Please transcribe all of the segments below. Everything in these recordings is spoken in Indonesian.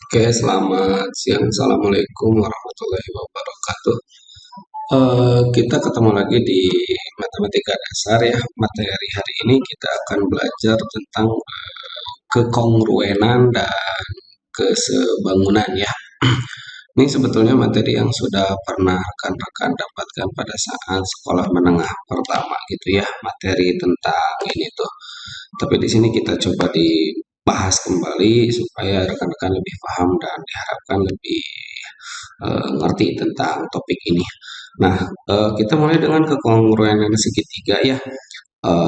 Oke, selamat siang. Assalamualaikum warahmatullahi wabarakatuh. Kita ketemu lagi di matematika dasar ya. Materi hari ini kita akan belajar tentang kekongruenan dan kesebangunan ya. Ini sebetulnya materi yang sudah pernah rekan-rekan dapatkan pada saat sekolah menengah pertama gitu ya, materi tentang ini tuh. Tapi di sini kita coba dibahas kembali supaya rekan-rekan lebih paham dan diharapkan lebih ngerti tentang topik ini. Nah, kita mulai dengan kekongruenan segitiga ya.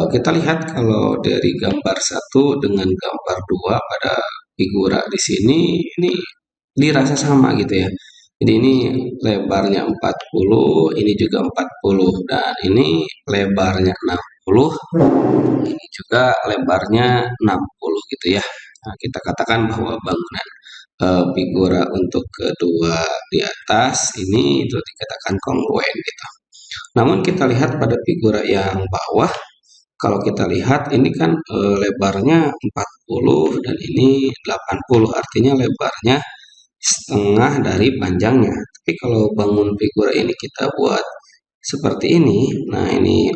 Kita lihat kalau dari gambar satu dengan gambar 2 pada figura di sini ini dirasa sama gitu ya. Jadi ini lebarnya 40, ini juga 40 dan ini lebarnya 60, ini juga lebarnya 60 gitu ya. Nah, kita katakan bahwa bangunan figura untuk kedua di atas ini itu dikatakan kongruen gitu. Namun kita lihat pada figura yang bawah, kalau kita lihat ini kan lebarnya 40 dan ini 80, artinya lebarnya setengah dari panjangnya. Tapi kalau bangun figura ini kita buat seperti ini, nah ini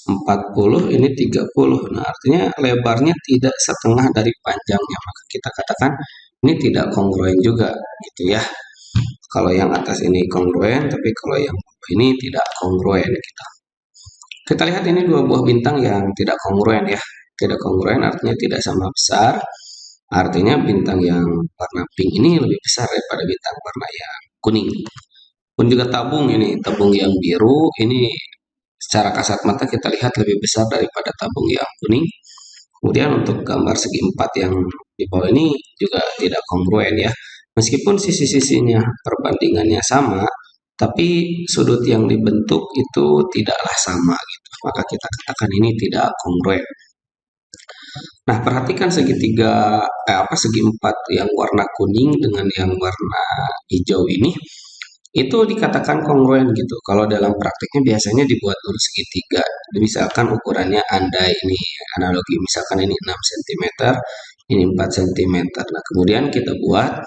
40, ini 30. Nah, artinya lebarnya tidak setengah dari panjangnya. Maka kita katakan ini tidak kongruen juga gitu ya. Kalau yang atas ini kongruen, tapi kalau yang bawah ini tidak kongruen gitu. Kita lihat ini dua buah bintang yang tidak kongruen ya. Tidak kongruen artinya tidak sama besar. Artinya bintang yang warna pink ini lebih besar daripada bintang warna yang kuning. Pun juga tabung ini, tabung yang biru ini secara kasat mata kita lihat lebih besar daripada tabung yang kuning. Kemudian untuk gambar segi empat yang di bawah ini juga tidak kongruen ya. Meskipun sisi-sisinya perbandingannya sama, tapi sudut yang dibentuk itu tidaklah sama gitu. Maka kita katakan ini tidak kongruen. Nah, perhatikan segitiga segi empat yang warna kuning dengan yang warna hijau ini itu dikatakan kongruen gitu. Kalau dalam prakteknya biasanya dibuat lurus segitiga. Misalkan ukurannya andai ini analogi, misalkan ini 6 cm, ini 4 cm. Nah, kemudian kita buat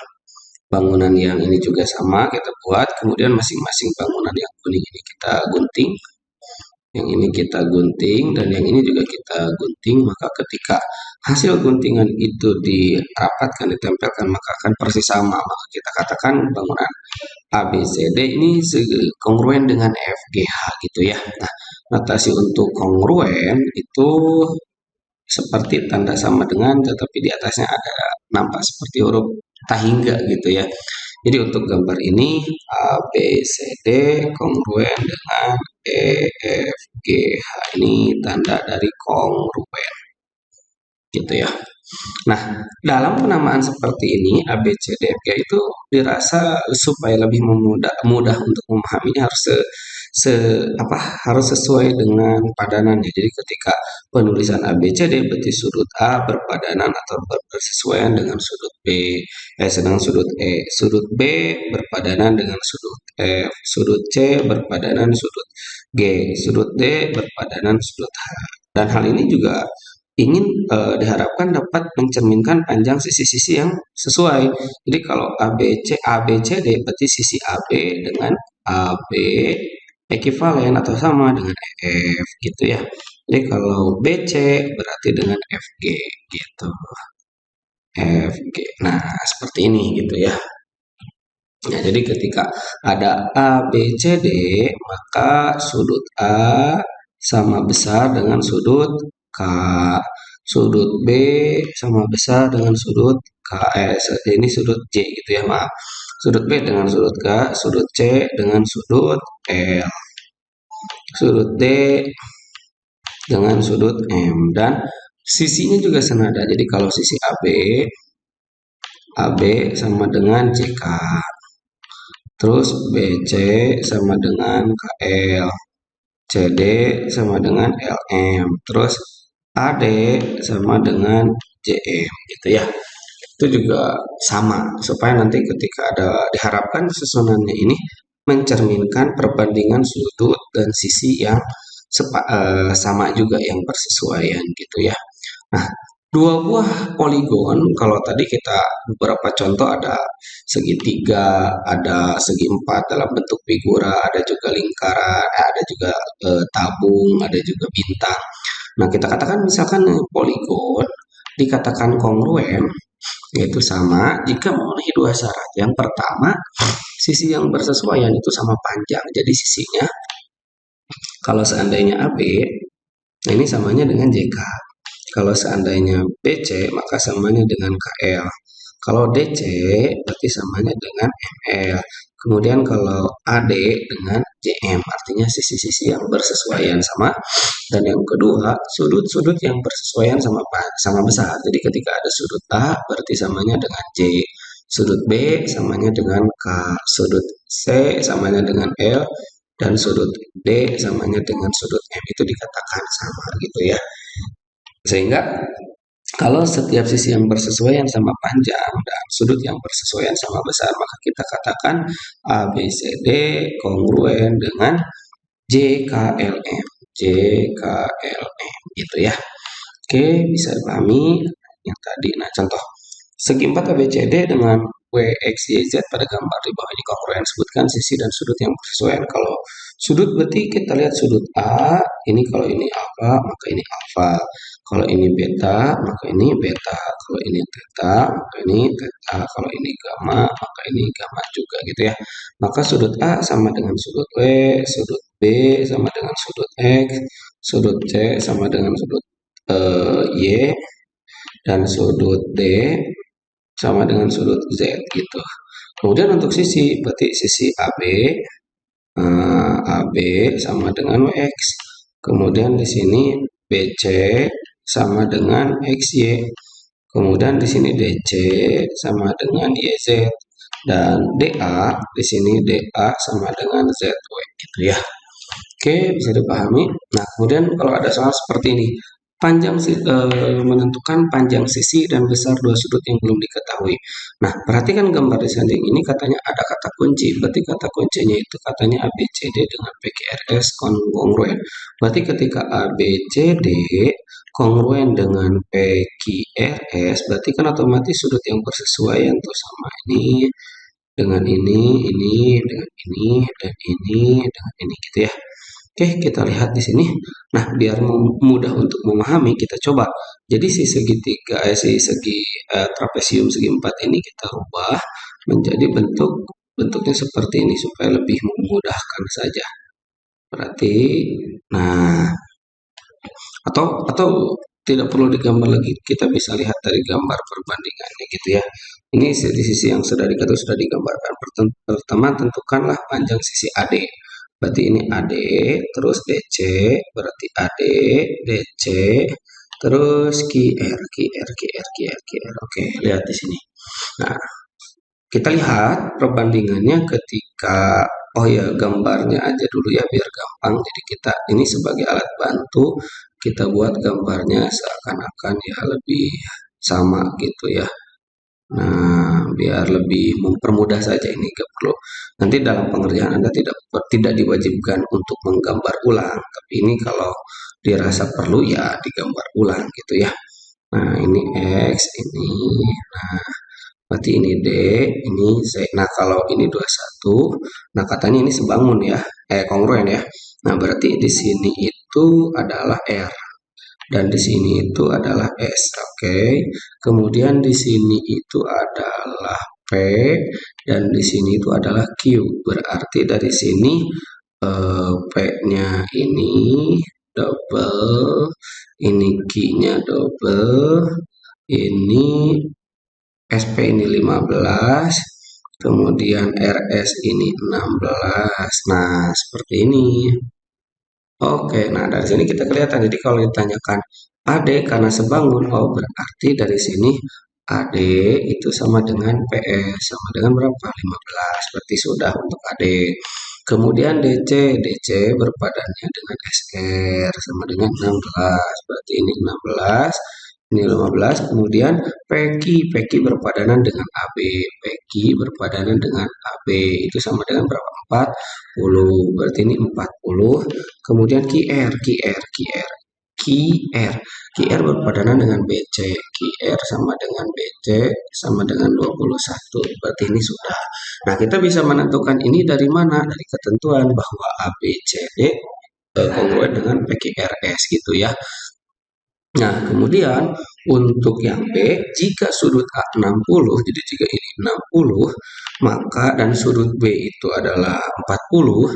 bangunan yang ini juga sama, kita buat, kemudian masing-masing bangunan yang kuning ini kita gunting, yang ini kita gunting, dan yang ini juga kita gunting, maka ketika hasil guntingan itu dirapatkan, ditempelkan, maka akan persis sama. Maka kita katakan bangunan ABCD ini kongruen dengan FGH gitu ya. Nah, notasi untuk kongruen itu seperti tanda sama dengan, tetapi di atasnya ada nampak seperti huruf tahingga gitu ya. Jadi untuk gambar ini A, B, C, D kongruen dengan E, F, G, H ini tanda dari kongruen gitu ya. Nah, dalam penamaan seperti ini A, B, C, D, F, G itu dirasa supaya lebih mudah untuk memahaminya harus harus sesuai dengan padanannya. Jadi ketika penulisan A, B, C, D berarti sudut A berpadanan atau bersesuaian dengan sudut B, sedang sudut E, sudut B berpadanan dengan sudut F, sudut C berpadanan sudut G, sudut D berpadanan sudut H. Dan hal ini juga ingin diharapkan dapat mencerminkan panjang sisi-sisi yang sesuai. Jadi kalau ABC D berarti sisi AB dengan AB ekuivalen atau sama dengan EF gitu ya. Jadi kalau BC berarti dengan FG gitu. FG. Nah, seperti ini gitu ya. Nah, jadi ketika ada ABCD, maka sudut A sama besar dengan sudut K. Sudut B sama besar dengan sudut K. Ini sudut C gitu ya, maaf. Sudut B dengan sudut K, sudut C dengan sudut L. Sudut D dengan sudut M. Dan sisinya juga senada. Jadi kalau sisi AB sama dengan CK. Terus BC sama dengan KL. CD sama dengan LM. Terus AD sama dengan JM gitu ya. Itu juga sama supaya nanti ketika ada diharapkan susunannya ini mencerminkan perbandingan sudut dan sisi yang sama juga yang persesuaian gitu ya. Nah, Dua buah poligon, kalau tadi kita beberapa contoh ada segitiga, ada segi empat dalam bentuk figura, ada juga lingkaran, ada juga tabung, ada juga bintang. Nah, kita katakan misalkan poligon dikatakan kongruen, yaitu sama jika memenuhi dua syarat. Yang pertama, sisi yang bersesuaian itu sama panjang. Jadi sisinya kalau seandainya AB, nah ini samanya dengan JK. Kalau seandainya BC, maka samanya dengan KL. Kalau DC, berarti samanya dengan ML. Kemudian kalau AD dengan JM, artinya sisi-sisi yang bersesuaian sama. Dan yang kedua, sudut-sudut yang bersesuaian sama besar. Jadi ketika ada sudut A, berarti samanya dengan J. Sudut B samanya dengan K. Sudut C samanya dengan L. Dan sudut D samanya dengan sudut M. Itu dikatakan sama gitu ya. Sehingga kalau setiap sisi yang bersesuaian sama panjang dan sudut yang bersesuaian sama besar, maka kita katakan ABCD kongruen dengan JKLM. JKLM gitu ya. Oke, bisa dipahami yang tadi. Nah, contoh segi 4 ABCD dengan WXYZ pada gambar di bawah ini kongruen, sebutkan sisi dan sudut yang bersesuaian. Kalau sudut berarti kita lihat sudut A, ini kalau ini alfa, maka ini alfa. Kalau ini beta, maka ini beta. Kalau ini theta, maka ini theta. Kalau ini gamma, maka ini gamma juga gitu ya. Maka sudut A sama dengan sudut W, sudut B sama dengan sudut X, sudut C sama dengan sudut Y, dan sudut D sama dengan sudut Z gitu. Kemudian untuk sisi, berarti sisi AB sama dengan WX. Kemudian di sini BC sama dengan XY. Kemudian di sini DC sama dengan YZ. Dan DA, di sini DA sama dengan ZW gitu ya. Oke, bisa dipahami. Nah, kemudian kalau ada soal seperti ini, menentukan panjang sisi dan besar dua sudut yang belum diketahui. Nah, perhatikan gambar di samping ini katanya ada kata kunci. Berarti kata kuncinya itu katanya ABCD dengan PQRS kongruen. Berarti ketika ABCD kongruen dengan PQRS, berarti kan otomatis sudut yang bersesuaian tuh sama ini dengan ini dengan ini dan ini dengan ini gitu ya. Oke, kita lihat di sini. Nah, biar mudah untuk memahami, kita coba. Jadi si segitiga, si segi trapesium segi empat ini kita rubah menjadi bentuknya seperti ini supaya lebih memudahkan saja. Berarti, nah, atau tidak perlu digambar lagi, kita bisa lihat dari gambar perbandingannya gitu ya. Ini di sisi yang sudah dikatakan sudah digambarkan. Pertama tentukanlah panjang sisi AD. Berarti ini AD, terus DC, berarti AD, DC, terus QR. Oke, lihat di sini. Nah, kita lihat perbandingannya ketika, oh ya gambarnya aja dulu ya biar gampang. Jadi kita ini sebagai alat bantu, kita buat gambarnya seakan-akan ya lebih sama gitu ya. Nah, biar lebih mempermudah saja ini gak perlu. Nanti dalam pengerjaan Anda tidak diwajibkan untuk menggambar ulang, tapi ini kalau dirasa perlu ya digambar ulang gitu ya. Nah, ini X, ini. Nah, berarti ini D, ini Z. Nah, kalau ini 21, nah katanya ini sebangun ya, kongruen ya. Nah, berarti di sini itu adalah R dan di sini itu adalah S. Oke. Kemudian di sini itu adalah P dan di sini itu adalah Q. Berarti dari sini P-nya ini double, ini Q-nya double, ini SP ini 15, kemudian RS ini 16. Nah, seperti ini. Oke, nah dari sini kita kelihatan. Jadi kalau ditanyakan AD karena sebangun, oh berarti dari sini AD itu sama dengan PS, sama dengan berapa? 15. Berarti sudah untuk AD. Kemudian DC berpadannya dengan SR sama dengan 16. Berarti ini 16, ini 15. Kemudian PQ berpadanan dengan AB. PQ berpadanan dengan AB itu sama dengan berapa? 40. Berarti ini 40. Kemudian QR. QR. QR berpadanan dengan BC. QR sama dengan BC sama dengan 21. Berarti ini sudah. Nah, kita bisa menentukan ini dari mana? Dari ketentuan bahwa ABCD kongruen dengan PQRS gitu ya. Nah, kemudian untuk yang B, jika sudut A 60, jadi jika ini 60, maka dan sudut B itu adalah 40,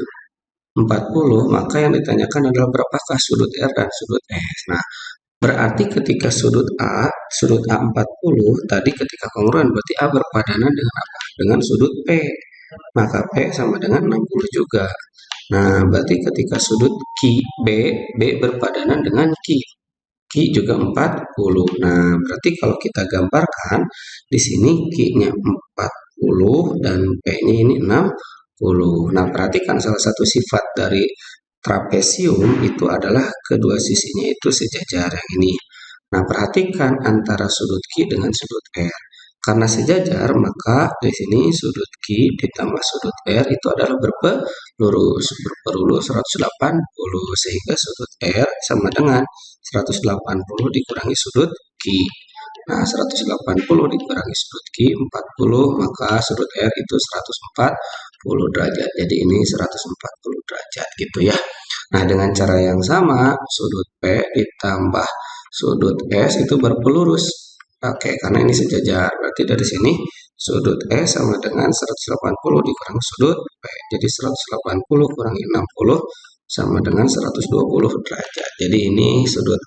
maka yang ditanyakan adalah berapakah sudut R dan sudut S. Nah, berarti ketika sudut A 40, tadi ketika kongruen berarti A berpadanan dengan apa? Dengan sudut P. Maka P sama dengan 60 juga. Nah, berarti ketika sudut B berpadanan dengan Q juga 40. Nah, berarti kalau kita gambarkan di sini Q-nya 40 dan P-nya ini 60. Nah, perhatikan salah satu sifat dari trapesium itu adalah kedua sisinya itu sejajar yang ini. Nah, perhatikan antara sudut Q dengan sudut R. Karena sejajar, maka di sini sudut Q ditambah sudut R itu adalah berpelurus 180, sehingga sudut R sama dengan 180 dikurangi sudut Q. Nah, 180 dikurangi sudut Q 40, maka sudut R itu 140 derajat. Jadi ini 140 derajat gitu ya. Nah, dengan cara yang sama, sudut P ditambah sudut S itu berpelurus. Oke, karena ini sejajar. Berarti dari sini sudut S sama dengan 180 dikurangi sudut P. Jadi 180 kurangi 60 sama dengan 120 derajat. Jadi ini sudut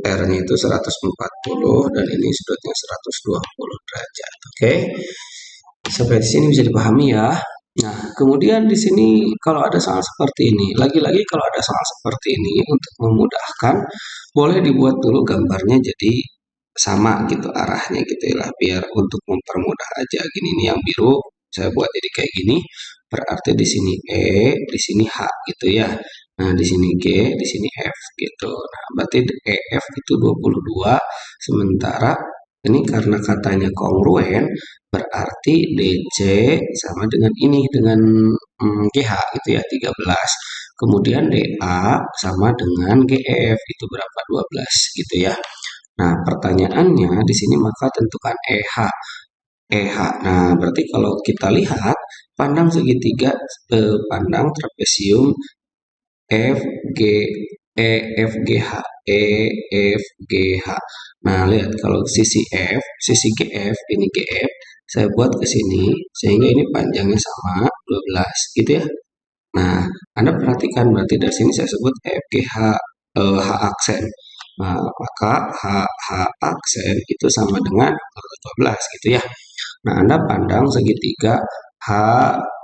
R-nya itu 140 dan ini sudutnya 120 derajat. Oke. Sampai di sini bisa dipahami ya. Nah, kemudian di sini kalau ada soal seperti ini, lagi-lagi kalau ada soal seperti ini untuk memudahkan, boleh dibuat dulu gambarnya jadi sama gitu arahnya gitu ya, biar untuk mempermudah aja. Gini nih yang biru saya buat jadi kayak gini, berarti di sini E, di sini H gitu ya. Nah, di sini G, di sini F gitu. Nah, berarti EF itu 22, sementara ini karena katanya kongruen, berarti DC sama dengan ini, dengan GH gitu ya, 13. Kemudian DA sama dengan GF, itu berapa? 12 gitu ya. Nah, pertanyaannya di sini maka tentukan EH. EH. Nah, berarti kalau kita lihat, pandang segitiga, pandang trapesium FG EFGH EFGH. Nah, lihat kalau sisi sisi GF ini GF, saya buat ke sini sehingga ini panjangnya sama 12 gitu ya. Nah, Anda perhatikan berarti dari sini saya sebut EFGH H aksen. Nah, maka H aksen itu sama dengan 12 gitu ya. Nah, Anda pandang segitiga H,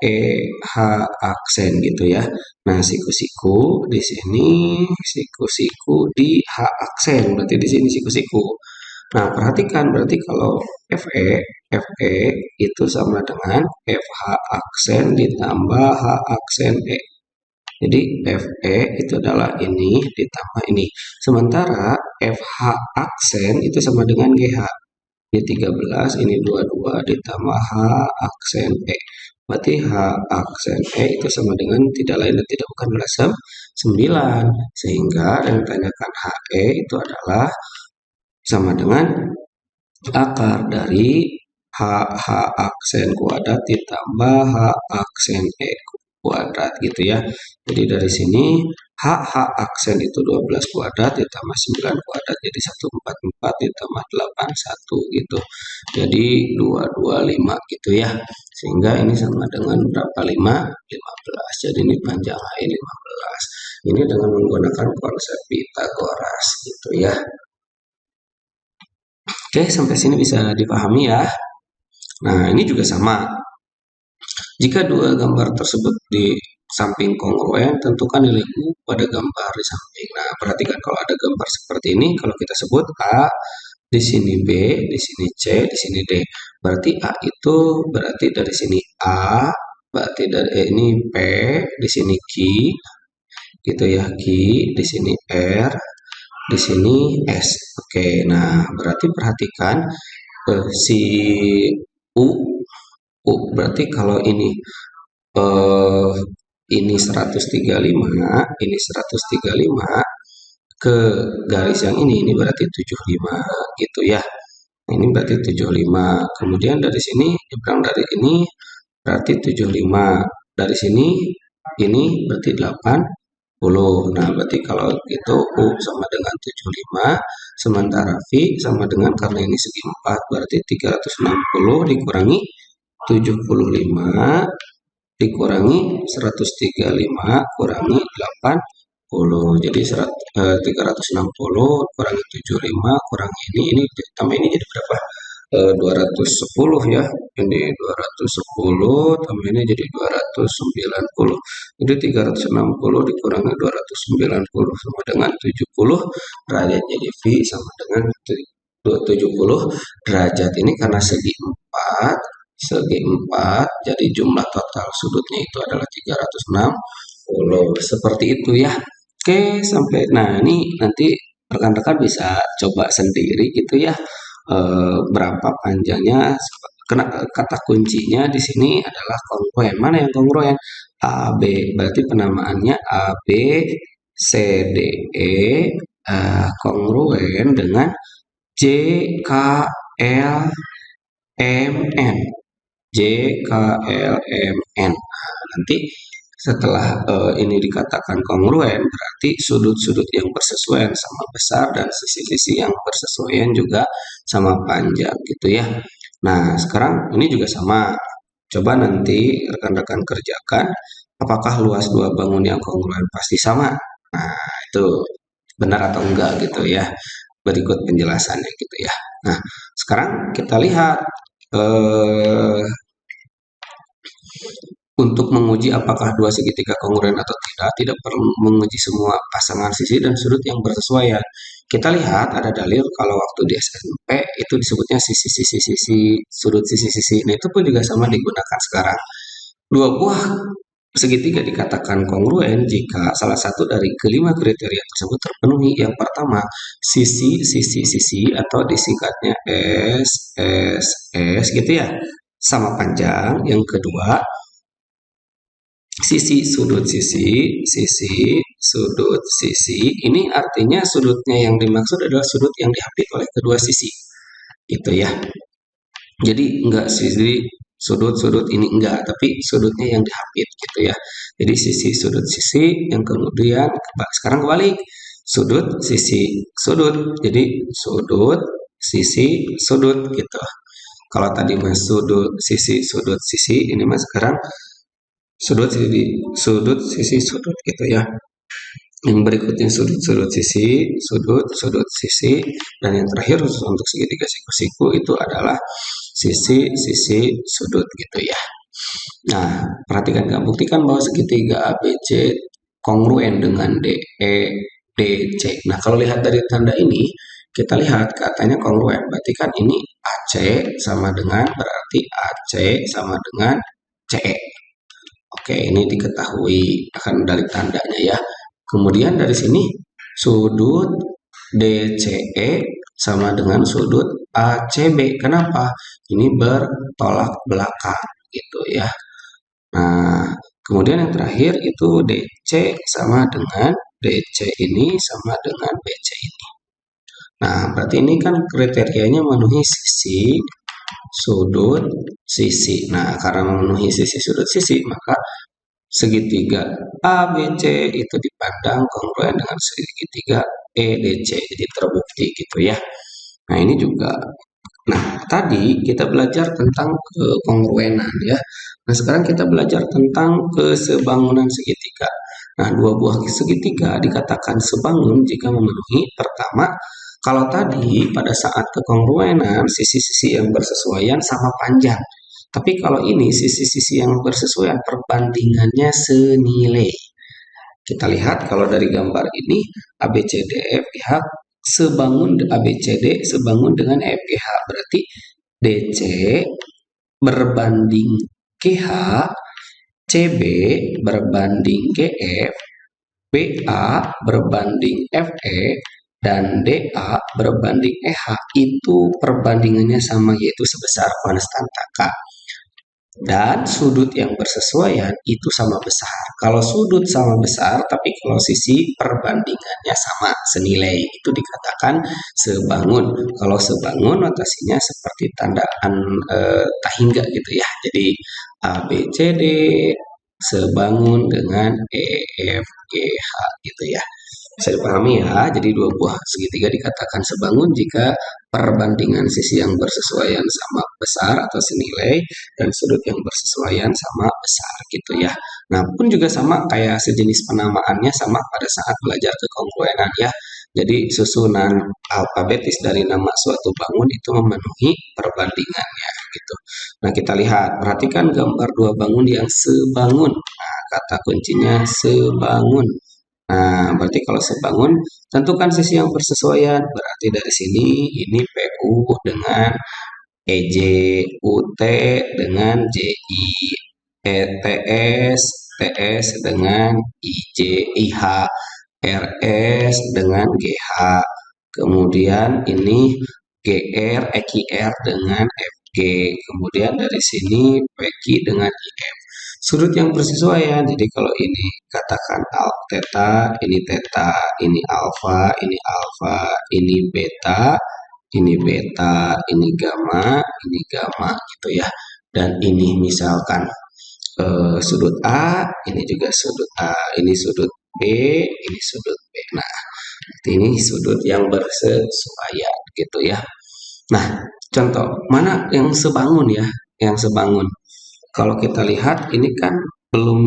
E, H aksen gitu ya. Nah, siku-siku di sini, siku-siku di H aksen, berarti di sini siku-siku. Nah, perhatikan berarti kalau FE itu sama dengan FH aksen ditambah H aksen E. Jadi FE itu adalah ini ditambah ini. Sementara FH aksen itu sama dengan GH. Ini 13, ini 22 ditambah H aksen E. Berarti H aksen E itu sama dengan tidak lain dan tidak bukan adalah 9. Sehingga yang ditanyakan HE itu adalah sama dengan akar dari H aksen kuadrat ditambah H aksen E kuadrat gitu ya. Jadi dari sini H aksen itu 12 kuadrat ditambah 9 kuadrat jadi 144 ditambah 81 gitu. Jadi 225 gitu ya. Sehingga ini sama dengan berapa? 15. Jadi ini panjang HI 15. Ini dengan menggunakan konsep Pythagoras gitu ya. Oke, sampai sini bisa dipahami ya. Nah, ini juga sama. Jika dua gambar tersebut di samping kongruen, tentukan nilai U pada gambar di samping. Nah, perhatikan kalau ada gambar seperti ini, kalau kita sebut A, di sini B, di sini C, di sini D. Berarti A itu berarti dari sini A, berarti dari ini P, di sini Q, gitu ya, Q, di sini R, di sini S. Oke, nah berarti perhatikan si U berarti kalau ini 135, ini 135, ke garis yang ini berarti 75 gitu ya. Nah, ini berarti 75. Kemudian dari sini nyebrang dari ini berarti 75. Dari sini ini berarti 80. Nah, berarti kalau gitu U sama dengan 75, sementara V sama dengan, karena ini segi 4, berarti 360 dikurangi 75 dikurangi 135 kurangi 80. Jadi 360 kurangi 75 kurangi ini tambah ini jadi berapa? 210 ya. Ini 210 tambah ini jadi 290. Jadi 360 dikurangi 290 sama dengan 70 derajat. Jadi V sama dengan 70 derajat. Ini karena segi 4 jadi jumlah total sudutnya itu adalah 360. Seperti itu ya. Oke, sampai nah ini nanti rekan-rekan bisa coba sendiri gitu ya. Berapa panjangnya. Kata kuncinya di sini adalah kongruen. Mana yang kongruen? AB, berarti penamaannya AB CDE, kongruen dengan JKLMN. JKLMN. Nah, nanti setelah ini dikatakan kongruen, berarti sudut-sudut yang bersesuaian sama besar dan sisi-sisi yang bersesuaian juga sama panjang gitu ya. Nah, sekarang ini juga sama. Coba nanti rekan-rekan kerjakan, apakah luas dua bangun yang kongruen pasti sama? Nah, itu benar atau enggak gitu ya. Berikut penjelasannya gitu ya. Nah, sekarang kita lihat eh, untuk menguji apakah dua segitiga kongruen atau tidak perlu menguji semua pasangan sisi dan sudut yang bersesuaian. Kita lihat ada dalil kalau waktu di SMP itu disebutnya sisi-sisi-sisi, sudut sisi-sisi. Nah, itu pun juga sama digunakan sekarang. Dua buah segitiga dikatakan kongruen jika salah satu dari kelima kriteria tersebut terpenuhi. Yang pertama, sisi atau disingkatnya S gitu ya, sama panjang. Yang kedua, sisi sudut sisi. Ini artinya sudutnya yang dimaksud adalah sudut yang dihapit oleh kedua sisi. Gitu ya. Jadi enggak sisi sudut ini enggak, tapi sudutnya yang dihapit gitu ya. Jadi sisi sudut sisi, yang kemudian sekarang kebalik. Sudut sisi sudut. Jadi sudut sisi sudut gitu. Kalau tadi mas sudut sisi, ini mas sekarang sudut sisi sudut gitu ya. Yang berikutnya sudut sisi, dan yang terakhir untuk segitiga siku-siku itu adalah sisi sudut gitu ya. Nah, perhatikan, buktikan bahwa segitiga ABC kongruen dengan DE DC. Nah, kalau lihat dari tanda ini, kita lihat katanya kongruen, berarti kan ini AC sama dengan, berarti AC sama dengan CE. Oke, ini diketahui akan dari tandanya ya. Kemudian dari sini sudut DCE sama dengan sudut ACB. Kenapa? Ini bertolak belakang gitu ya. Nah, kemudian yang terakhir itu DC sama dengan DC ini sama dengan BC ini. Nah, berarti ini kan kriterianya memenuhi sisi, sudut, sisi. Nah, karena memenuhi sisi, sudut, sisi, maka segitiga ABC itu dipandang kongruen dengan segitiga EDC. Jadi terbukti gitu ya. Nah, ini juga. Nah, tadi kita belajar tentang kongruenan ya. Nah, sekarang kita belajar tentang kesebangunan segitiga. Nah, dua buah segitiga dikatakan sebangun jika memenuhi, pertama, kalau tadi pada saat kekongruenan sisi-sisi yang bersesuaian sama panjang. Tapi kalau ini sisi-sisi yang bersesuaian perbandingannya senilai. Kita lihat kalau dari gambar ini ABCDF pihak sebangun ABCD sebangun dengan EFGH, berarti DC berbanding GH, CB berbanding GF, BA berbanding FE, dan DA berbanding EH. Itu perbandingannya sama, yaitu sebesar konstanta K. Dan sudut yang bersesuaian itu sama besar. Kalau sudut sama besar, tapi kalau sisi perbandingannya sama, senilai, itu dikatakan sebangun. Kalau sebangun, notasinya seperti tandaan tak hingga gitu ya. Jadi A, B, C, D sebangun dengan E, F, G, H gitu ya. Bisa dipahami ya, jadi dua buah segitiga dikatakan sebangun jika perbandingan sisi yang bersesuaian sama besar atau senilai dan sudut yang bersesuaian sama besar gitu ya. Nah, pun juga sama kayak sejenis penamaannya sama pada saat belajar kekongruenan ya. Jadi susunan alfabetis dari nama suatu bangun itu memenuhi perbandingannya gitu. Nah, kita lihat, perhatikan gambar dua bangun yang sebangun. Nah, kata kuncinya sebangun. Nah, berarti kalau sebangun, tentukan sisi yang bersesuaian. Berarti dari sini ini PU dengan EJ, UT dengan JI, ETS, TS dengan IJ, IH, RS dengan GH. Kemudian ini GR, EQR dengan FG. Kemudian dari sini PQ dengan IF. Sudut yang bersesuaian. Jadi kalau ini katakan theta, ini alfa, ini beta, ini gamma gitu ya. Dan ini misalkan sudut A, ini juga sudut A, ini sudut B, ini sudut B. Nah, ini sudut yang bersesuaian gitu ya. Nah, contoh mana yang sebangun ya? Yang sebangun. Kalau kita lihat ini kan belum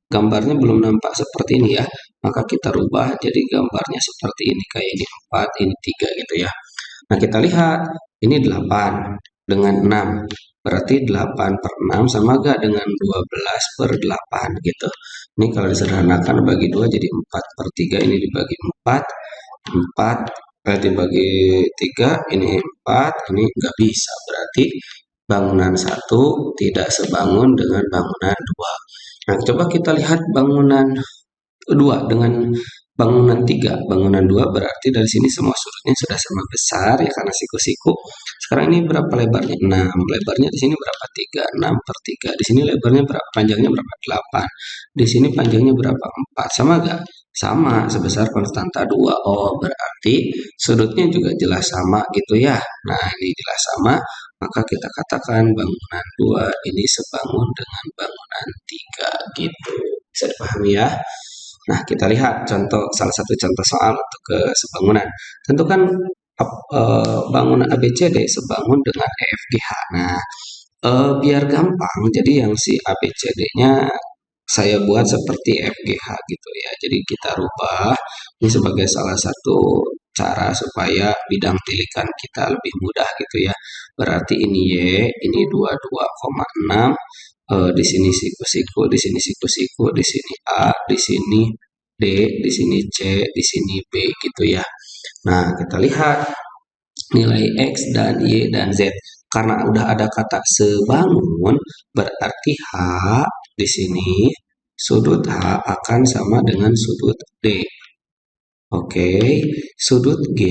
gambarnya belum nampak seperti ini ya. Maka kita rubah jadi gambarnya seperti ini kayak ini 4, ini 3 gitu ya. Nah, kita lihat ini 8 dengan 6. Berarti 8 per 6 sama gak dengan 12 per 8 gitu. Ini kalau disederhanakan bagi 2 jadi 4 per 3, ini dibagi 4, 4 dibagi 3, ini 4, ini nggak bisa. Berarti bangunan 1 tidak sebangun dengan bangunan 2. Nah, coba kita lihat bangunan 2 dengan bangunan 3. Bangunan 2 berarti dari sini semua sudutnya sudah sama besar ya karena siku-siku. Sekarang ini berapa lebarnya? 6. Lebarnya di sini berapa? 3. 6 per 3. Di sini lebarnya berapa? Panjangnya berapa? 8. Di sini panjangnya berapa? 4. Sama gak? Sama, sebesar konstanta 2. Oh, berarti sudutnya juga jelas sama gitu ya. Nah, ini jelas sama, maka kita katakan bangunan 2 ini sebangun dengan bangunan 3 gitu. Bisa dipahami ya? Nah, kita lihat salah satu contoh soal untuk ke sebangunan. Tentukan bangunan ABCD sebangun dengan EFGH. Nah, biar gampang, jadi yang si ABCD-nya saya buat seperti FGH gitu ya. Jadi kita rubah ini sebagai salah satu cara supaya bidang tilikan kita lebih mudah gitu ya. Berarti ini Y, ini 22,6, di sini siku-siku, di sini siku-siku, di sini A, di sini D, di sini C, di sini B gitu ya. Nah, kita lihat nilai X dan Y dan Z. Karena udah ada kata sebangun, berarti H di sini sudut H akan sama dengan sudut D. Oke, sudut G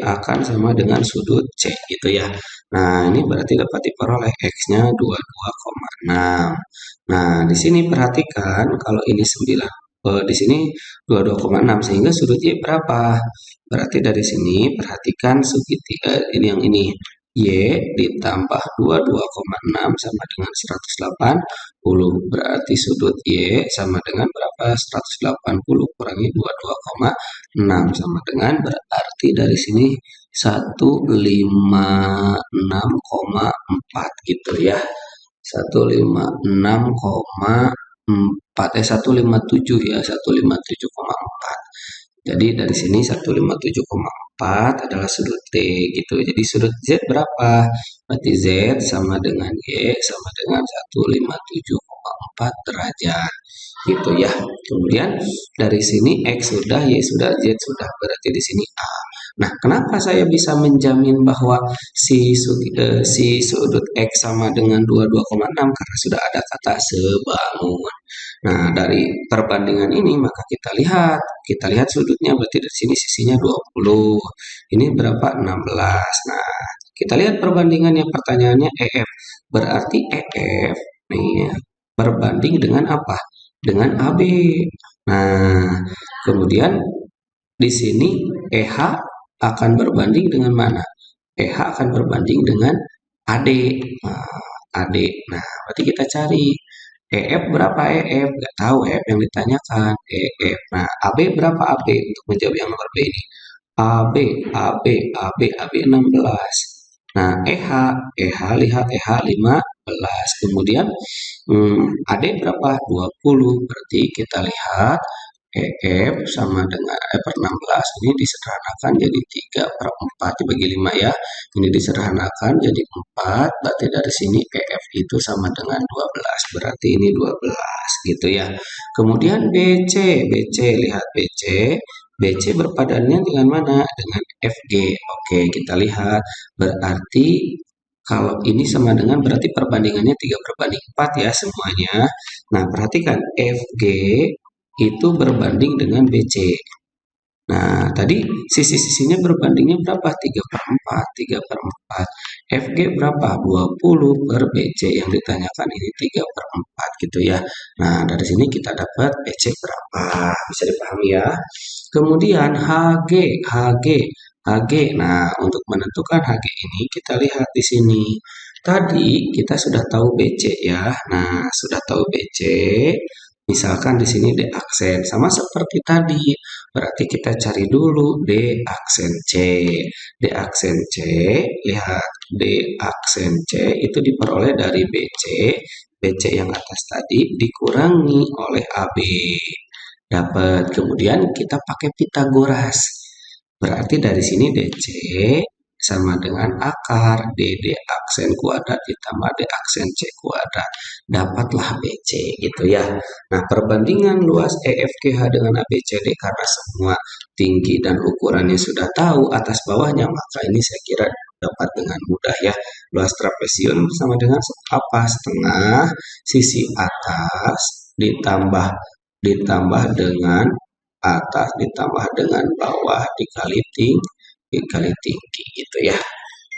akan sama dengan sudut C gitu ya. Nah, ini berarti dapat diperoleh X-nya 22,6. Nah, di sini perhatikan kalau ini 9, di sini 22,6 sehingga sudut Y berapa? Berarti dari sini perhatikan segitiga ini yang ini. Y ditambah 22,6 sama dengan 180. Berarti sudut Y sama dengan berapa? 180 kurangi 22,6 sama dengan berarti dari sini 156,4 gitu ya. 156,4 157 ya, 157,4. Jadi dari sini 157,4 adalah sudut T gitu. Jadi sudut Z berapa? Berarti Z sama dengan Y sama dengan 157,4 derajat. Gitu ya. Kemudian dari sini X sudah, Y sudah, Z sudah. Berarti di sini A. Nah, kenapa saya bisa menjamin bahwa si sudut X sama dengan 22,6? Karena sudah ada kata sebangun. Nah, dari perbandingan ini maka kita lihat sudutnya berarti dari sini sisinya 20. Ini berapa? 16. Nah, Kita lihat perbandingannya, pertanyaannya EF. Berarti EF nih ya, berbanding dengan apa? Dengan AB. Nah, kemudian di sini EH akan berbanding dengan mana? EH akan berbanding dengan AD. Nah, AD. Nah, berarti kita cari EF berapa EF? Nggak tahu EF yang ditanyakan. EF. Nah, AB berapa AB untuk menjawab yang nomor B ini? AB, AB, AB, AB 16. Nah, EH lihat EH 15. Kemudian AD berapa? 20. Berarti kita lihat EF sama dengan E per 16 ini disederhanakan jadi 3 per 4 dibagi 5 ya. Ini disederhanakan jadi 4, berarti dari sini EF itu sama dengan 12. Berarti ini 12 gitu ya. Kemudian BC lihat BC berpadannya dengan mana? Dengan FG. Oke, kita lihat. Berarti kalau ini sama dengan berarti perbandingannya 3 berbanding 4 ya semuanya. Nah, perhatikan FG itu berbanding dengan BC. Nah, tadi sisi-sisinya berbandingnya berapa? 3 per 4, 3 per 4. FG berapa? 20 per BC. Yang ditanyakan ini 3 per 4 gitu ya. Nah, dari sini kita dapat BC berapa. Bisa dipahami ya. Kemudian HG. Nah, untuk menentukan HG ini kita lihat di sini. Tadi kita sudah tahu BC ya. Nah, sudah tahu BC. Misalkan di sini D aksen sama seperti tadi. Berarti kita cari dulu D aksen C. D aksen C, lihat D aksen C itu diperoleh dari BC. BC yang atas tadi dikurangi oleh AB. Dapat. Kemudian kita pakai Pitagoras. Berarti dari sini DC sama dengan akar DD aksen kuadrat ditambah D aksen C kuadrat. Dapatlah BC gitu ya. Nah, perbandingan luas EFGH dengan ABCD karena semua tinggi dan ukurannya sudah tahu atas bawahnya, maka ini saya kira dapat dengan mudah ya. Luas trapesium sama dengan apa? Setengah sisi atas ditambah dengan atas ditambah dengan bawah dikali tinggi gitu ya.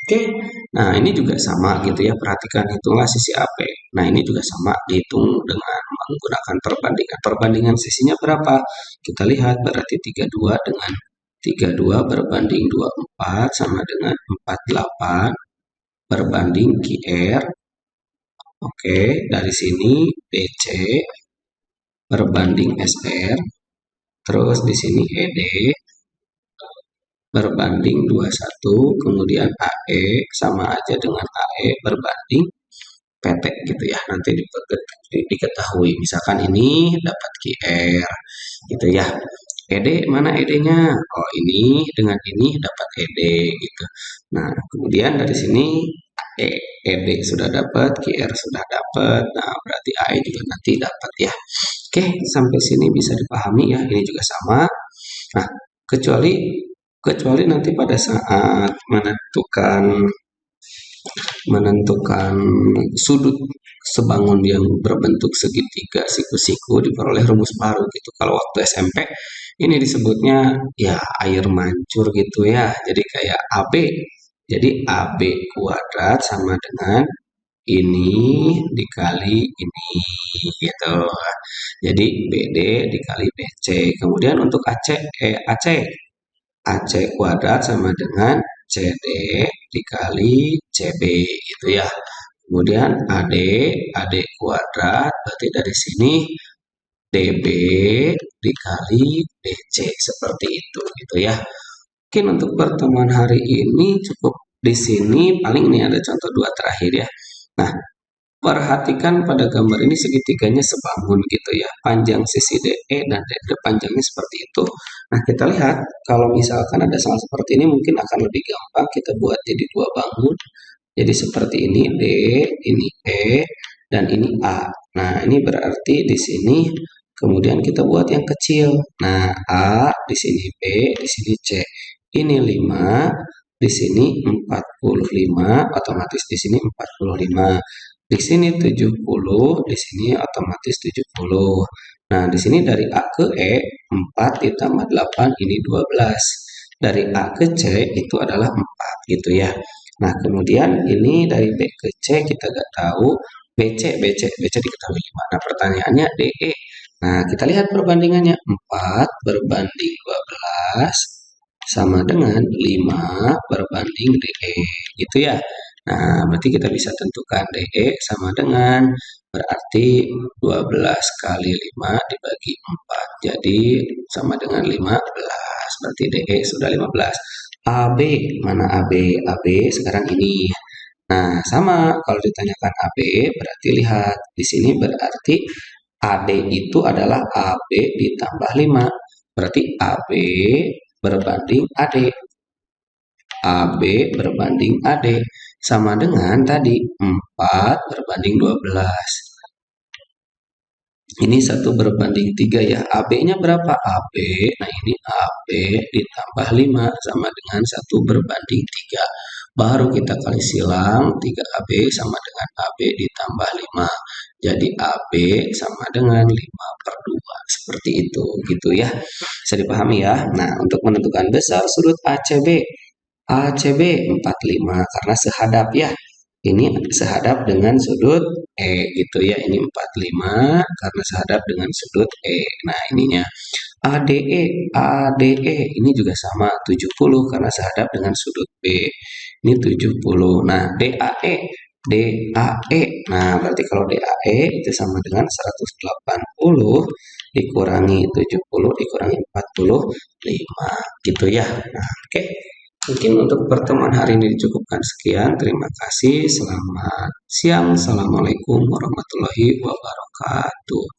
Oke, nah ini juga sama gitu ya. Perhatikan hitunglah sisi AP. Nah ini juga sama dihitung dengan menggunakan perbandingan. Perbandingan sisinya berapa? Kita lihat berarti 32 dengan 32 berbanding 24 sama dengan 48 berbanding QR. Oke, dari sini DC berbanding SR. Terus di sini ED berbanding 21, kemudian AE sama aja dengan AE berbanding PT gitu ya. Nanti diketahui. Misalkan ini dapat QR gitu ya. ED mana ED-nya? Oh, ini dengan ini dapat ED gitu. Nah, kemudian dari sini ED sudah dapat, QR sudah dapat. Nah, berarti AE juga nanti dapat ya. Oke, sampai sini bisa dipahami ya. Ini juga sama. Nah, kecuali nanti pada saat menentukan sudut sebangun yang berbentuk segitiga siku-siku diperoleh rumus baru gitu. Kalau waktu SMP ini disebutnya ya air mancur gitu ya. Jadi kayak AB. Jadi AB kuadrat sama dengan ini dikali ini gitu. Jadi BD dikali BC. Kemudian untuk AC kuadrat sama dengan CD dikali CB gitu ya. Kemudian AD kuadrat berarti dari sini DB dikali DC seperti itu gitu ya. Mungkin untuk pertemuan hari ini cukup di sini. Paling ini ada contoh dua terakhir ya. Nah, perhatikan pada gambar ini segitiganya sebangun gitu ya. Panjang sisi DE dan DD panjangnya seperti itu. Nah, kita lihat kalau misalkan ada sama seperti ini mungkin akan lebih gampang kita buat jadi dua bangun. Jadi seperti ini D, ini E, dan ini A. Nah, ini berarti di sini kemudian kita buat yang kecil. Nah, A, di sini B, di sini C. Ini 5, di sini 45, otomatis di sini 45. Di sini 70, di sini otomatis 70. Nah, di sini dari A ke E 4 ditambah 8 ini 12. Dari A ke C itu adalah 4 gitu ya. Nah, kemudian ini dari B ke C kita nggak tahu. BC diketahui 5. Nah, pertanyaannya DE. Nah, kita lihat perbandingannya. 4 berbanding 12 sama dengan 5 berbanding DE. Gitu ya. Nah, berarti kita bisa tentukan DE sama dengan berarti 12 kali 5 dibagi 4. Jadi sama dengan 15. Berarti DE sudah 15. AB, mana AB? AB sekarang ini. Nah, sama kalau ditanyakan AB berarti lihat di sini berarti AD itu adalah AB ditambah 5. Berarti AB berbanding AD. AB berbanding AD sama dengan tadi 4 berbanding 12. Ini 1 berbanding 3 ya. AB-nya berapa? AB, nah ini AB ditambah 5 sama dengan 1 berbanding 3. Baru kita kali silang 3AB sama dengan AB ditambah 5. Jadi AB sama dengan 5/2. Seperti itu, gitu ya. Bisa dipahami ya. Nah, untuk menentukan besar sudut ACB. ACB 45 karena sehadap ya. Ini sehadap dengan sudut E gitu ya. Ini 45 karena sehadap dengan sudut E. Nah, ininya ADE ini juga sama 70 karena sehadap dengan sudut B. Ini 70. Nah, DAE. Nah, berarti kalau DAE itu sama dengan 180 dikurangi 70 dikurangi 45 gitu ya. Nah, oke. Mungkin untuk pertemuan hari ini dicukupkan sekian. Terima kasih. Selamat siang. Assalamualaikum warahmatullahi wabarakatuh.